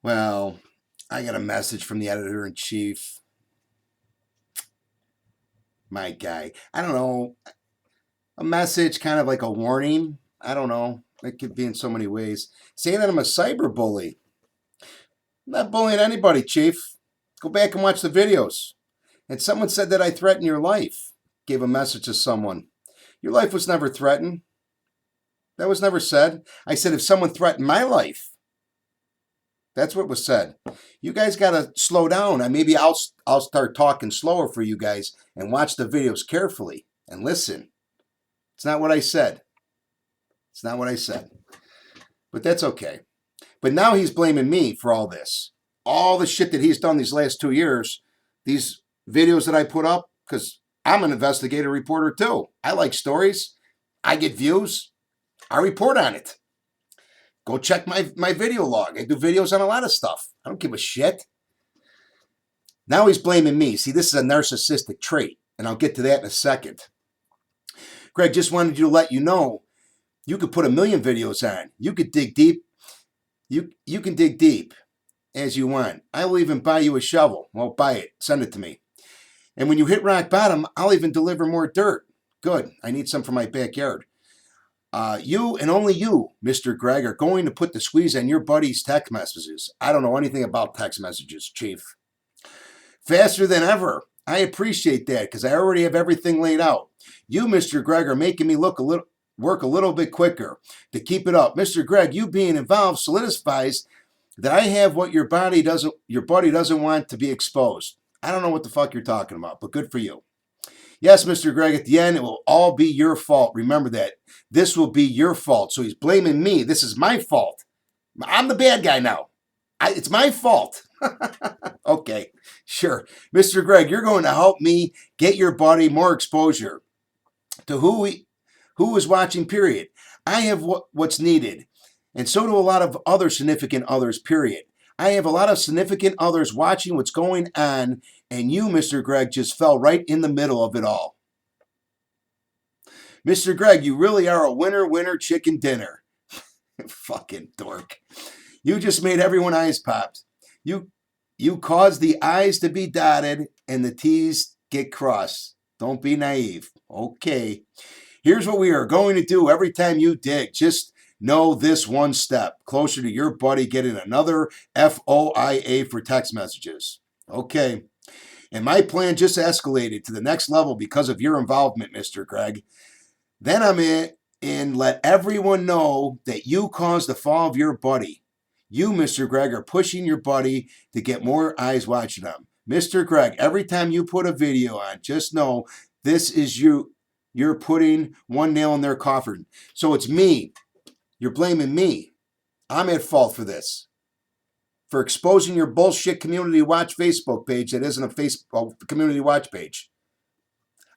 Well, I got a message from the editor-in-chief. My guy. I don't know. A message, kind of like a warning. I don't know. It could be in so many ways. Saying that I'm a cyber bully. I'm not bullying anybody, Chief. Go back and watch the videos. And someone said that I threatened your life. Gave a message to someone. Your life was never threatened. That was never said. I said if someone threatened my life. That's what was said. You guys got to slow down. Maybe I'll start talking slower for you guys and watch the videos carefully and listen. It's not what I said. It's not what I said. But that's okay. But now he's blaming me for all this. All the shit that he's done these last 2 years, these videos that I put up, because I'm an investigative reporter too. I like stories. I get views. I report on it. Go check my video log. I do videos on a lot of stuff. I don't give a shit. Now he's blaming me. See, this is a narcissistic trait, and I'll get to that in a second. Greg, just wanted you to let you know, you could put 1,000,000 videos on. You could dig deep. You can dig deep as you want. I will even buy you a shovel. Well, buy it. Send it to me. And when you hit rock bottom, I'll even deliver more dirt. Good. I need some for my backyard. You and only you, Mr. Greg, are going to put the squeeze on your buddy's text messages. I don't know anything about text messages, Chief. Faster than ever. I appreciate that because I already have everything laid out. You, Mr. Greg, are making me work a little bit quicker. To keep it up, Mr. Greg, you being involved solidifies that I have what your buddy doesn't want to be exposed. I don't know what the fuck you're talking about, but good for you. Yes, Mr. Greg, at the end, it will all be your fault. Remember that. This will be your fault. So he's blaming me. This is my fault. I'm the bad guy now. It's my fault. Okay, sure. Mr. Greg, you're going to help me get your buddy more exposure to who is watching, period. I have what's needed. And so do a lot of other significant others, period. I have a lot of significant others watching what's going on, and you, Mr. Greg, just fell right in the middle of it all. Mr. Greg, you really are a winner chicken dinner. Fucking dork. You just made everyone's eyes popped. You caused the I's to be dotted and the T's get crossed. Don't be naive. Okay. Here's what we are going to do every time you dig. Just know this one step closer to your buddy getting another FOIA for text messages. Okay. And my plan just escalated to the next level because of your involvement, Mr. Greg. Then I'm in and let everyone know that you caused the fall of your buddy. You, Mr. Greg, are pushing your buddy to get more eyes watching him. Mr. Greg, every time you put a video on, just know this is you. You're putting one nail in their coffin. So it's me. You're blaming me. I'm at fault for this. For exposing your bullshit Community Watch Facebook page that isn't a Facebook Community Watch page.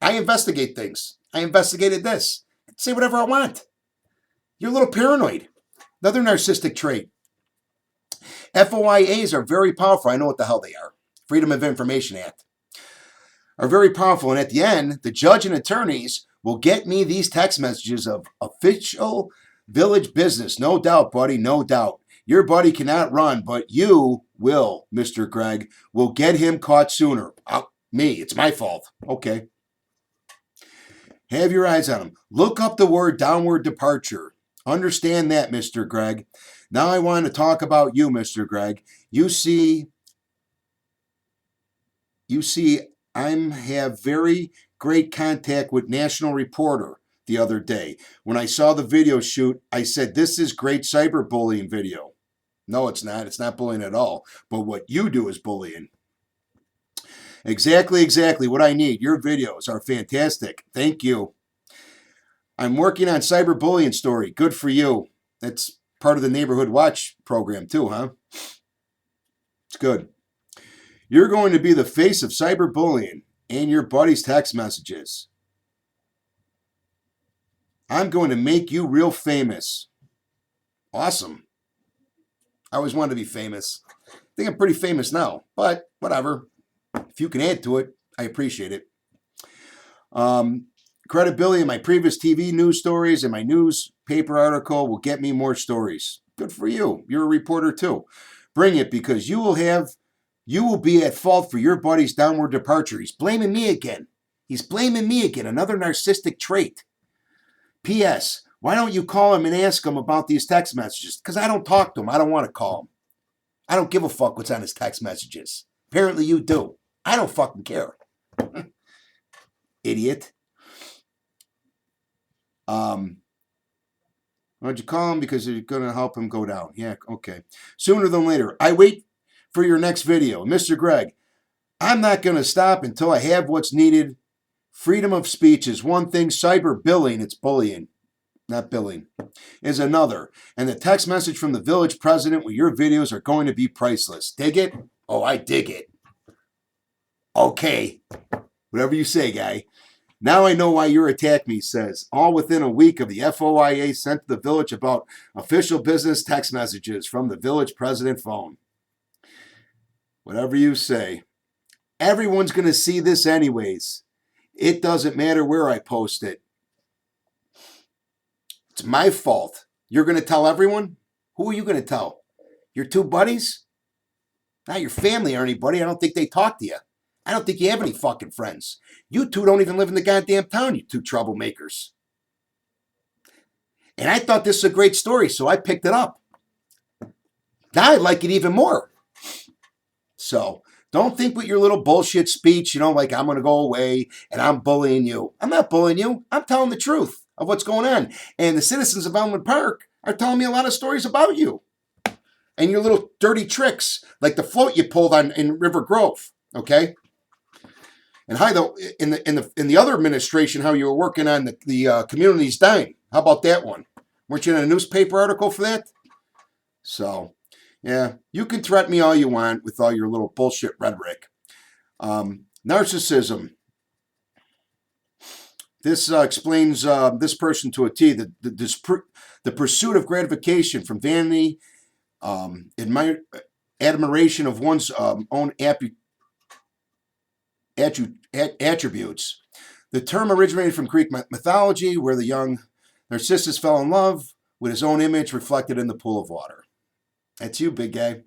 I investigate things. I investigated this. Say whatever I want. You're a little paranoid. Another narcissistic trait. FOIAs are very powerful. I know what the hell they are. Freedom of Information Act. Are very powerful. And at the end, the judge and attorneys will get me these text messages of official village business. No doubt, buddy. No doubt. Your buddy cannot run, but you will, Mr. Greg, will get him caught sooner. Me. It's my fault. Okay. Have your eyes on him. Look up the word downward departure. Understand that, Mr. Greg. Now I want to talk about you, Mr. Greg. You see, I have very great contact with National Reporter the other day. When I saw the video shoot, I said, this is great cyberbullying video. No, it's not. It's not bullying at all. But what you do is bullying. Exactly what I need. Your videos are fantastic. Thank you. I'm working on cyberbullying story. Good for you. That's part of the Neighborhood Watch program too, huh? It's good. You're going to be the face of cyberbullying and your buddy's text messages. I'm going to make you real famous. Awesome. I always wanted to be famous. I think I'm pretty famous now, but whatever. If you can add to it, I appreciate it. Credibility in my previous TV news stories and my newspaper article will get me more stories. Good for you. You're a reporter too. Bring it, because you will be at fault for your buddy's downward departure. He's blaming me again. Another narcissistic trait. P.S. Why don't you call him and ask him about these text messages? Because I don't talk to him. I don't want to call him. I don't give a fuck what's on his text messages. Apparently you do. I don't fucking care. Idiot. Why'd you call him? Because you're going to help him go down. Yeah, okay. Sooner than later. I wait for your next video. Mr. Greg, I'm not going to stop until I have what's needed. Freedom of speech is one thing. Cyberbullying, it's bullying, not billing, is another. And the text message from the village president with your videos are going to be priceless. Dig it? Oh, I dig it. Okay. Whatever you say, guy. Now I know why your attack me, says. All within a week of the FOIA sent to the village about official business text messages from the village president phone. Whatever you say. Everyone's going to see this anyways. It doesn't matter where I post it. It's my fault. You're going to tell everyone? Who are you going to tell? Your two buddies? Not your family or anybody. I don't think they talk to you. I don't think you have any fucking friends. You two don't even live in the goddamn town, you two troublemakers. And I thought this was a great story, so I picked it up. Now I like it even more. So don't think with your little bullshit speech, like I'm going to go away and I'm bullying you. I'm not bullying you. I'm telling the truth of what's going on. And the citizens of Elmwood Park are telling me a lot of stories about you and your little dirty tricks, like the float you pulled on in River Grove. Okay. And hi, though, in the other administration, how you were working on the community's dime. How about that one? Weren't you in a newspaper article for that? So, yeah, you can threaten me all you want with all your little bullshit rhetoric. Narcissism. This explains this person to a T. The pursuit of gratification from vanity, admiration of one's own attributes. The term originated from Greek mythology, where the young Narcissus fell in love with his own image reflected in the pool of water. That's you, big guy.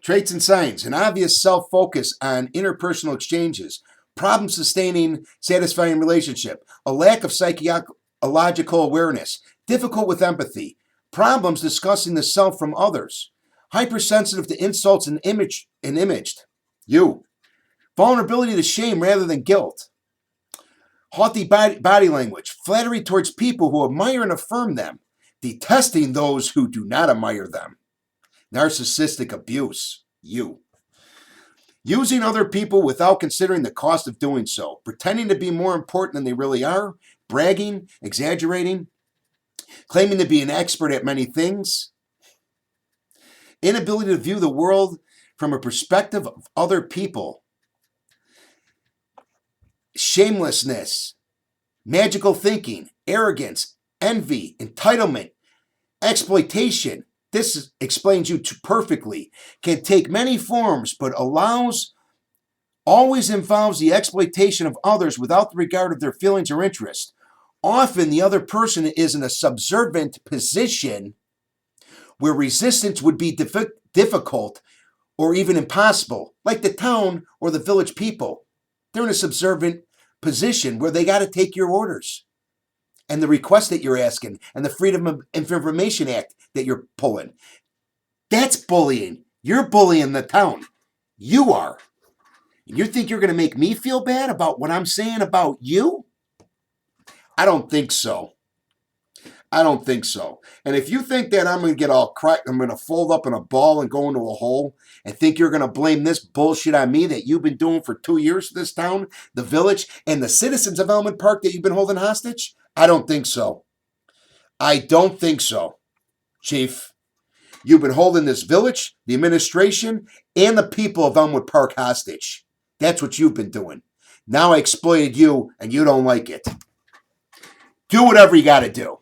Traits and signs. An obvious self-focus on interpersonal exchanges. Problem-sustaining, satisfying relationship. A lack of psychological awareness. Difficult with empathy. Problems discussing the self from others. Hypersensitive to insults and imaged. You. Vulnerability to shame rather than guilt. Haughty body language. Flattery towards people who admire and affirm them. Detesting those who do not admire them. Narcissistic abuse. You. Using other people without considering the cost of doing so. Pretending to be more important than they really are. Bragging. Exaggerating. Claiming to be an expert at many things. Inability to view the world from a perspective of other people. Shamelessness. Magical thinking. Arrogance. Envy. Entitlement. Exploitation. This explains you perfectly. Can take many forms, but always involves the exploitation of others without the regard of their feelings or interests. Often the other person is in a subservient position where resistance would be difficult or even impossible, like the town or the village people. They're in a subservient position where they got to take your orders and the request that you're asking and the Freedom of Information Act that you're pulling. That's bullying. You're bullying the town. You are. And you think you're going to make me feel bad about what I'm saying about you? I don't think so. I don't think so. And if you think that I'm going to get all cracked, I'm going to fold up in a ball and go into a hole and think you're going to blame this bullshit on me that you've been doing for 2 years to this town, the village, and the citizens of Elmwood Park that you've been holding hostage, I don't think so. I don't think so, Chief. You've been holding this village, the administration, and the people of Elmwood Park hostage. That's what you've been doing. Now I exploited you, and you don't like it. Do whatever you got to do.